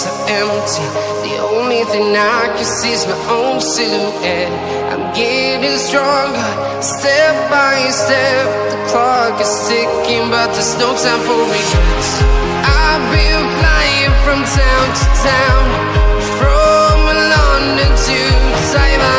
so empty. The only thing I can see is my own silhouette. I'm getting stronger, step by step. The clock is ticking, but there's no time for regrets. I've been flying from town to town, from London to Taiwan.